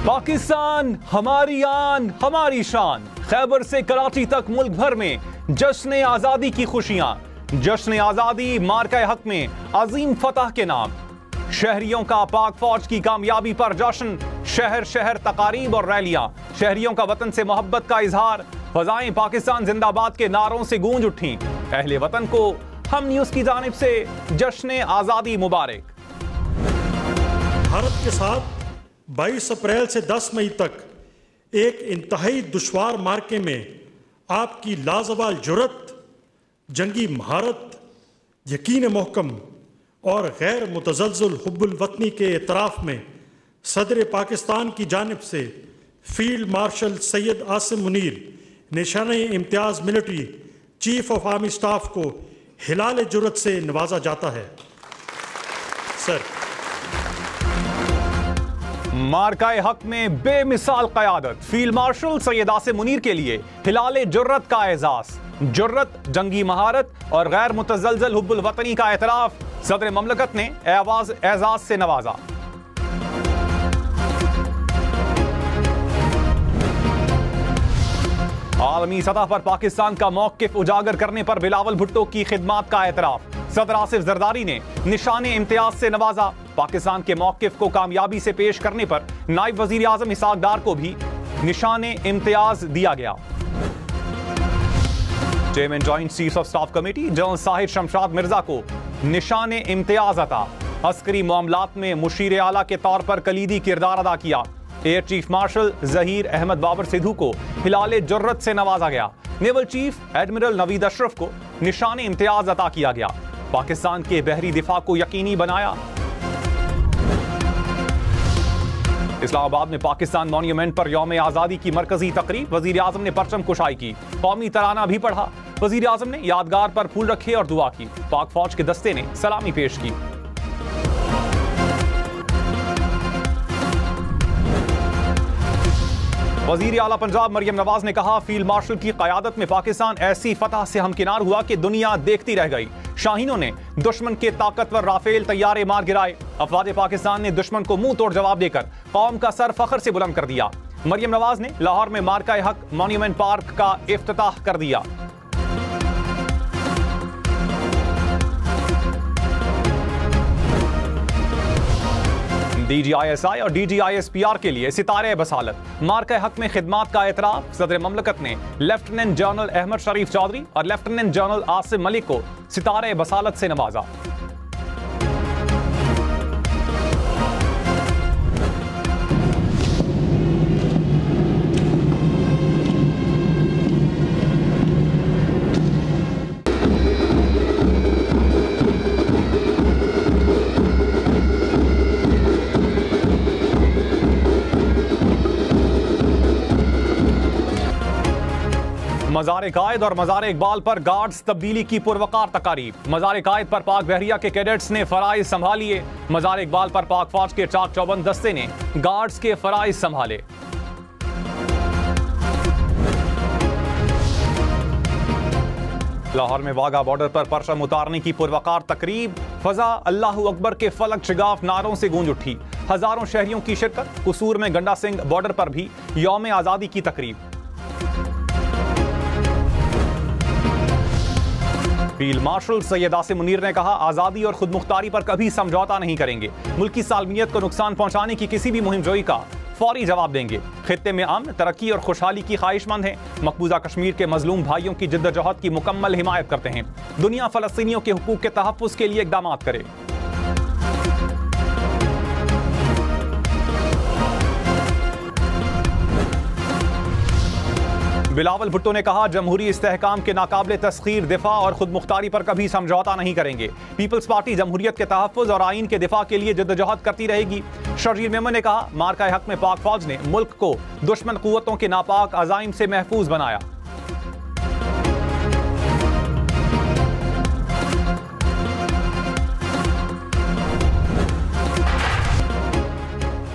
पाकिस्तान हमारी आन हमारी शान। खैबर से कराची तक मुल्क भर में जश्न आजादी की खुशियां। जश्न आजादी मार्का हक में अजीम फतह के नाम। शहरियों का पाक फौज की कामयाबी पर जश्न। शहर शहर तकारीब और रैलियां। शहरियों का वतन से मोहब्बत का इजहार। फजाएं पाकिस्तान जिंदाबाद के नारों से गूंज उठी। अहले वतन को हम न्यूज की जानिब से जश्न आजादी मुबारक। भारत के साथ 22 अप्रैल से 10 मई तक एक इंतहाई दुश्वार मार्के में आपकी लाजवाल जुर्रत, जंगी महारत, यकीन महकम और गैर मुतज़ल्ज़िल हुब्बुल वतनी के एतराफ़ में सदर पाकिस्तान की जानिब से फील्ड मार्शल सैयद आसिम मुनीर निशाने इम्तियाज़ military chief of army staff को हिलाल जुर्रत से नवाजा जाता है। सर, मार्काए हक में बेमिसाल क़यादत। फील्ड मार्शल सैयद आसिम मुनीर के लिए हिलाल जुर्रत का एजाज़। जुर्रत, जंगी महारत और गैर मुतज़ल्ज़िल हुब्बुल वतनी का एतराफ़ सदर ममलकत ने एजाज़ से नवाजा। आलमी सतह पर पाकिस्तान का मौक़िफ़ उजागर करने पर बिलावल भुट्टो की खिदमात का एतराफ़। सदर आसिफ जरदारी ने निशाने इम्तियाज से नवाजा। पाकिस्तान के मौक़िफ़ को कामयाबी से पेश करने पर नायब वज़ीर आज़म इसहाक़ डार को भी निशाने इम्तियाज दिया गया। Chairman joint chief of staff committee general Sahir Shamshad Mirza को निशाने इम्तियाज अता। अस्करी मामलात में मुशीर आला के तौर पर कलीदी किरदार अदा किया। Air chief marshal Zaheer Ahmed Babar Sidhu को हिलाल जुर्रत से नवाजा गया। Naval chief admiral Naveed Ashraf को निशाने इम्तियाज अता किया गया। पाकिस्तान के बहरी दिफा को यकीनी बनाया। इस्लामाबाद में पाकिस्तान मॉन्यूमेंट पर यौम आज़ादी की मरकजी तकरीब। वजीर आज़म ने परचम कुशाई की, कौमी तराना भी पढ़ा। वजीर आज़म ने यादगार पर फूल रखे और दुआ की। पाक फौज के दस्ते ने सलामी पेश की। वजीर आला पंजाब मरियम नवाज ने कहा, फील्ड मार्शल की क़यादत में पाकिस्तान ऐसी फतह से हमकिनार हुआ कि दुनिया देखती रह गई। शाहीनों ने दुश्मन के ताकतवर राफेल तैयारे मार गिराए। अफवाज पाकिस्तान ने दुश्मन को मुंह तोड़ जवाब देकर कौम का सर फख्र से बुलंद कर दिया। मरियम नवाज ने लाहौर में मार्का हक मॉन्यूमेंट पार्क का इफ्तिताह कर दिया। DGISI और DGISPR के लिए सितारे बसालत। मार्का हक में खिदमात का एतराफ। सदर ममलकत ने लेफ्टिनेंट जनरल अहमद शरीफ चौधरी और लेफ्टिनेंट जनरल आसिम मलिक को सितारे बसालत से नवाजा। मज़ार कायद और मज़ार इकबाल पर गार्ड्स तब्दीली की पुरवकार तकारीब। मज़ार कायद पर पाक बहरिया के कैडेट्स ने फराइज संभालिए। मज़ार इकबाल पर पाक फौज के चाक चौबंद दस्ते ने गार्ड्स के फराइज संभाले। लाहौर में वाघा बॉर्डर पर परचम उतारने की पुरवकार तकरीब। फजा अल्लाहू अकबर के फलक शिगाफ नारों से गूंज उठी। हजारों शहरियों की शिरकत। कसूर में गंडा सिंह बॉर्डर पर भी यौम आज़ादी की तकरीब। फील्ड मार्शल सैयद आसिम मुनीर ने कहा, आज़ादी और खुद मुख्तारी पर कभी समझौता नहीं करेंगे। मुल्क की सालमियत को नुकसान पहुंचाने की किसी भी मुहिम जोई का फौरी जवाब देंगे। खित्ते में अमन, तरक्की और खुशहाली की ख्वाहिशमंद हैं। मकबूजा कश्मीर के मजलूम भाइयों की जिद्दोजहद की मुकम्मल हिमायत करते हैं। दुनिया फ़लस्तीनियों के हुकूक के तहफ़्फ़ुज़ के लिए इक़दामात करे। बिलावल भुट्टो ने कहा, जमहूरी इस्तेहकाम के नाकाबिले तस्खीर दिफा और खुद मुख्तारी पर कभी समझौता नहीं करेंगे। पीपल्स पार्टी जमहूरियत के तहफ़्फ़ुज़ और आइन के दिफा के लिए जद्दोजहद करती रहेगी। शर्जील मेमन ने कहा, मार्का हक में पाक फौज ने मुल्क को दुश्मन कुव्वतों के नापाक अज़ाइम से महफूज बनाया।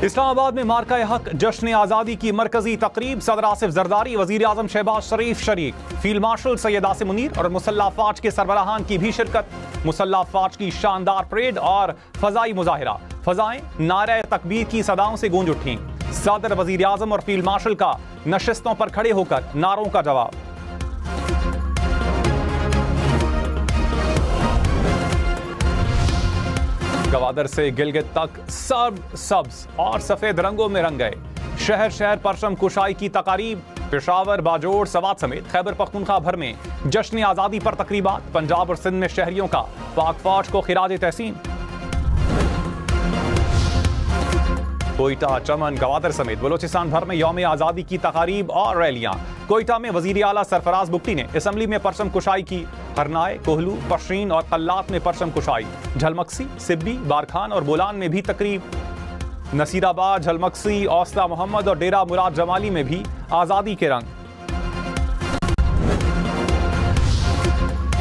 इस्लामाबाद में मार्का हक जश्न आज़ादी की मरकजी तकरीब। सदर आसिफ जरदारी, वज़ीर आज़म शहबाज शरीफ शरीक। फील्ड मार्शल सैयद आसिम मुनीर और मुसल्लह फ़ौज के सरबराहान की भी शिरकत। मुसल्लह फ़ौज की शानदार परेड और फ़ज़ाई मुज़ाहिरा। फ़ज़ाएं नारे तकबीर की सदाओं से गूंज उठी। सदर, वजीर आजम और फील्ड मार्शल का नशिस्तों पर खड़े होकर नारों का जवाब। गवादर से गिलगित तक सब सब्ज और सफेद रंगों में रंग गए। शहर शहर परचम कुशाई की तकारीब। पेशावर, बाजोड़, सवात समेत खैबर पख्तूनख्वा भर में जश्न आजादी पर तकरीबात। पंजाब और सिंध में शहरियों का पाक फौज को खिराज तहसीन। कोयटा, चमन, गवादर समेत बलोचिस्तान भर में यौम आजादी की तकारीब और रैलियां। कोयटा में वजीर आला सरफराज बुगटी ने असम्बली में परचम कुशाई की। हरनाए, कोहलू, पशरीन और कल्लात में परचम कुशाई। झलमक्सी, सिब्बी, बारखान और बोलान में भी तकरीब। नसीराबाद, झलमक्सी, औस्ता मोहम्मद और डेरा मुराद जमाली में भी आजादी के रंग।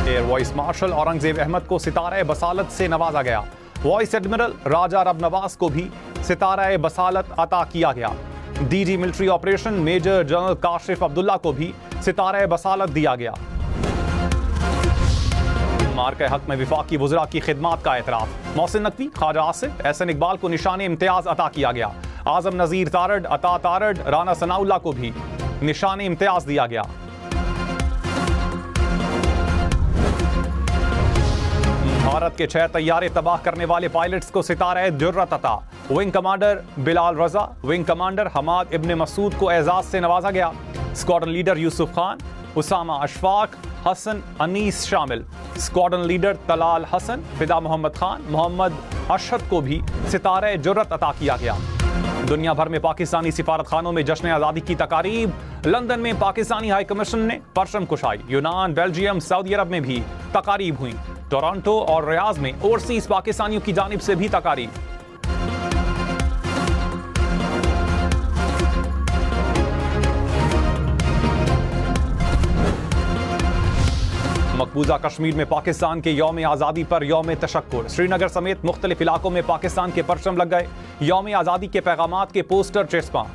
Air vice marshal Aurangzeb Ahmed को सितारा बसालत से नवाजा गया। वाइस एडमिरल राजा रब नवाज को भी सितारा बसालत अता किया गया। DG military operation major general Kashif Abdullah को भी सितारा बसालत दिया गया। मार्के हक में विफाकी वज़रा की खिदमात का एतराफ़। मोहसिन नकवी, ख्वाजा आसिफ, एहसन इकबाल को निशान इम्तियाज अता किया गया। आजम नज़ीर तारड़, अता तारड़, राना सनाउल्ला को भी निशान इम्तियाज दिया गया। भारत के 6 तैयारे तबाह करने वाले पायलट्स को सितारा जुर्रत अता। विंग कमांडर बिलाल रजा, विंग कमांडर हमाद इब्ने मसूद को एजाज से नवाजा गया। स्क्वाड्रन लीडर यूसुफ खान, उसामा अशफाक, हसन अनीस शामिल। स्क्वाड्रन लीडर तलाल हसन, फिदा मोहम्मद खान, मोहम्मद अशहद को भी सितारा जुर्रत अता किया गया। दुनिया भर में पाकिस्तानी सिफारत खानों में जश्न आज़ादी की तकारीब। लंदन में पाकिस्तानी हाई कमीशन ने परचम कुशाई। यूनान, बेल्जियम, सऊदी अरब में भी तकारीब हुई। टोरंटो और रियाद में ओवरसीज पाकिस्तानियों की जानिब से भी तकारीब। मकबूजा कश्मीर में पाकिस्तान के यौम आज़ादी पर यौम तशक्कुर। श्रीनगर समेत मुख्तलिफ इलाकों में पाकिस्तान के परचम लग गए। यौम आज़ादी के पैगामात के पोस्टर चेस्पा।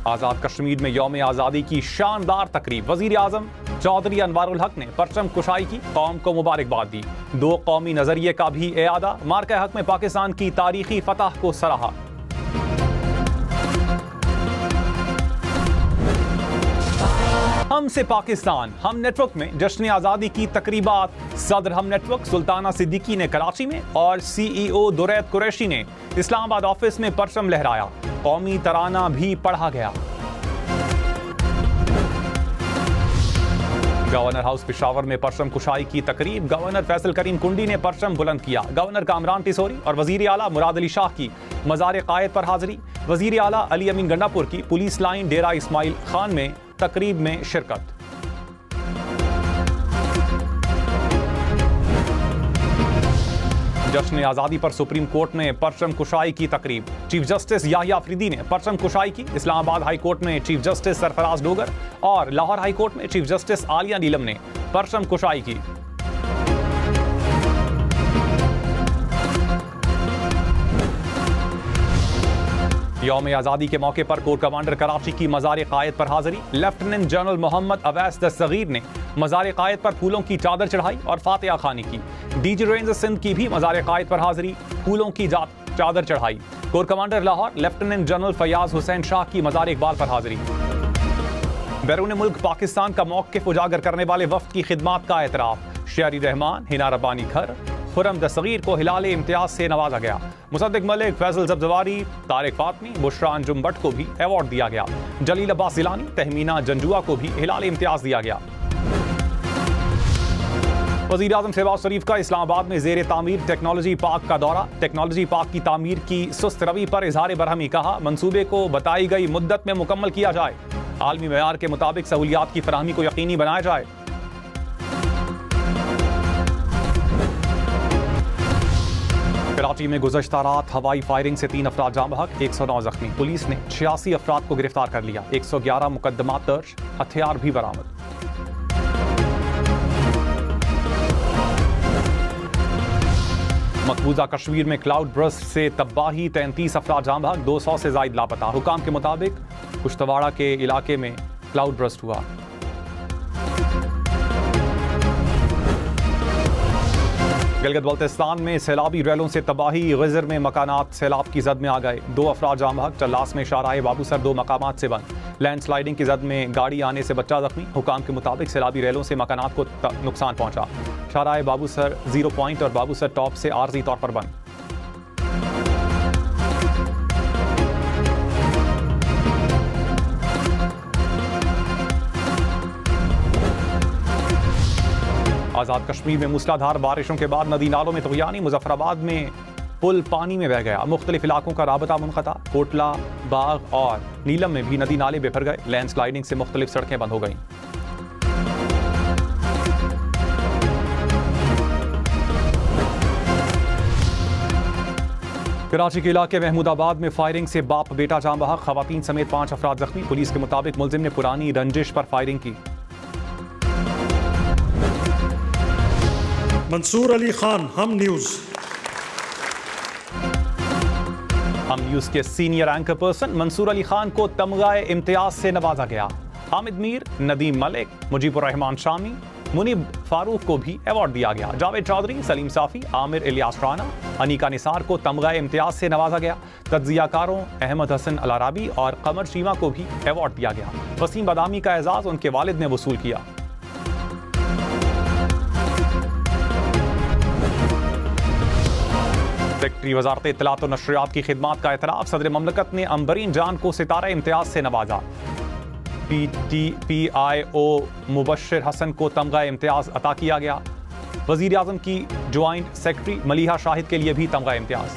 आज़ाद कश्मीर में यौम आज़ादी की शानदार तकरीब। वज़ीर आज़म चौधरी अनवारुल हक ने परचम कुशाई की, कौम को मुबारकबाद दी। 2 कौमी नजरिए का भी एआदा। मार्के हक में पाकिस्तान की तारीखी फतह को सराहा। हमसे पाकिस्तान हम नेटवर्क में जश्न आज़ादी की तकरीबात। सदर हम नेटवर्क सुल्ताना सिद्दीकी ने कराची में और CEO दुरैत कुरैशी ने इस्लामाबाद ऑफिस में परचम लहराया। कौमी तराना भी पढ़ा गया। गवर्नर हाउस पेशावर में परचम कुशाई की तकरीब। गवर्नर फैसल करीम कुंडी ने परचम बुलंद किया। गवर्नर कामरान टिसोरी और वजीर आला मुराद अली शाह की मज़ार कायद पर हाजिरी। वजीर आला अली अमीन गंडापुर की पुलिस लाइन डेरा इस्माइल खान में तकरीब में शिरकत। जश्न आज़ादी पर सुप्रीम कोर्ट में परचम कुशाई की तकरीब। चीफ जस्टिस याहिया अफरीदी ने परचम कुशाई की। इस्लामाबाद हाई कोर्ट में चीफ जस्टिस सरफराज डोगर और लाहौर हाई कोर्ट में चीफ जस्टिस आलिया नीलम ने परचम कुशाई की। यौम आज़ादी के मौके पर कोर कमांडर कराची की मज़ार कायद पर हाजिरी। लेफ्टिनेंट जनरल मोहम्मद अवैस दस्तगीर ने मज़ार कायद पर फूलों की चादर चढ़ाई और फातिहा खानी की। डीजी रेंज सिंध की भी मज़ार कायद पर हाजिरी, फूलों की चादर चढ़ाई। Corps commander Lahore lieutenant general Fayyaz Hussain Shah की मज़ार इकबाल पर हाजिरी। बैरून मुल्क पाकिस्तान का मौक़िफ़ उजागर करने वाले वफ़द की खिदमात का एतराफ़। शहरी रहमान, हिना रब्बानी खर, खुरम दस्तगीर को हिलाल इम्तियाज से नवाजा गया। मुसद्दिक मलिक, फैसल जब्जवारी, तारिक फातमी, बुशरा अंजुम भट्ट को भी अवार्ड दिया गया। जलील अब्बास जिलानी, तहमीना जंजुआ को भी हिलाल इम्तियाज दिया गया। वज़ीर आज़म शहबाज शरीफ का इस्लामाबाद में ज़ेर तामीर टेक्नोलॉजी पार्क का दौरा। टेक्नोलॉजी पार्क की तामीर की सुस्त रवि पर इजहार बरहमी। कहा, मंसूबे को बताई गई मुद्दत में मुकम्मल किया जाए। आलमी मेयार के मुताबिक सहूलियात की फराहमी को यकीनी बनाया जाए। कराची में गुज़श्ता रात हवाई फायरिंग से 3 अफराद जाँ बहक, 109 जख्मी। पुलिस ने 86 अफराद को गिरफ्तार कर लिया। 111 मुकदमात दर्ज, हथियार भी बरामद। मकबूजा कश्मीर में क्लाउड बर्स्ट से तबाही, 33 अफराद जाँ बहक, 200 से ज़ायद लापता। हुकाम के मुताबिक कुश्तवाड़ा के इलाके में क्लाउड बर्स्ट हुआ। गिलगित बल्तिस्तान में सैलाबी रैलों से तबाही, गिजर में मकानात सैलाब की जद में आ गए। 2 अफराद जाम बहक। चल्लास में शाहराह बाबूसर 2 मकामात से बंद। लैंडस्लाइडिंग की जद में गाड़ी आने से बच्चा जख्मी। हुकाम के मुताबिक सैलाबी रैलों से मकानात को नुकसान पहुंचा। शाहराह बाबूसर 0 पॉइंट और बाबूसर टॉप से आर्जी तौर पर बंद। आज़ाद कश्मीर में मूसलाधार बारिशों के बाद नदी नालों में तुग़यानी। मुजफ्फराबाद में पुल पानी में बह गया। मुख्तलिफ इलाकों का राबता मुनक़ता। कोटला, बाग और नीलम में भी नदी नाले बिफर गए। लैंडस्लाइडिंग से मुख्तलिफ सड़कें बंद हो गईं। कराची के इलाके महमूदाबाद में फायरिंग से बाप बेटा जाम बहक। खवातीन समेत 5 अफराद जख्मी। पुलिस के मुताबिक मुलजिम ने पुरानी रंजिश पर फायरिंग की। मंसूर अली खान, हम न्यूज़ के senior anchor person Mansoor Ali Khan को तमगाए इम्तियाज से नवाजा गया। हामिद मीर, नदीम मलिक, मुजीबुर रहमान शामी, मुनीब फारूक को भी अवार्ड दिया गया। जावेद चौधरी, सलीम साफी, आमिर इलियास राना, अनीका निसार को तमगाए इम्तियाज से नवाजा गया। तज्जियाकारों अहमद हसन अल-अराबी और कमर शीमा को भी अवार्ड दिया गया। वसीम बदामी का एजाज उनके वालिद ने वसूल किया। सेक्रेटरी वजारत इत्तलात और नशरियात की खिदमात का एतराफ़। सदर ममलकत ने अंबरीन जान को सितारा इम्तियाज से नवाजा। PIO मुबश्शिर हसन को तमगा इम्तियाज अता किया गया। वज़ीर आज़म की ज्वाइंट सेक्रेटरी मलिहा शाहिद के लिए भी तमगा इम्तियाज।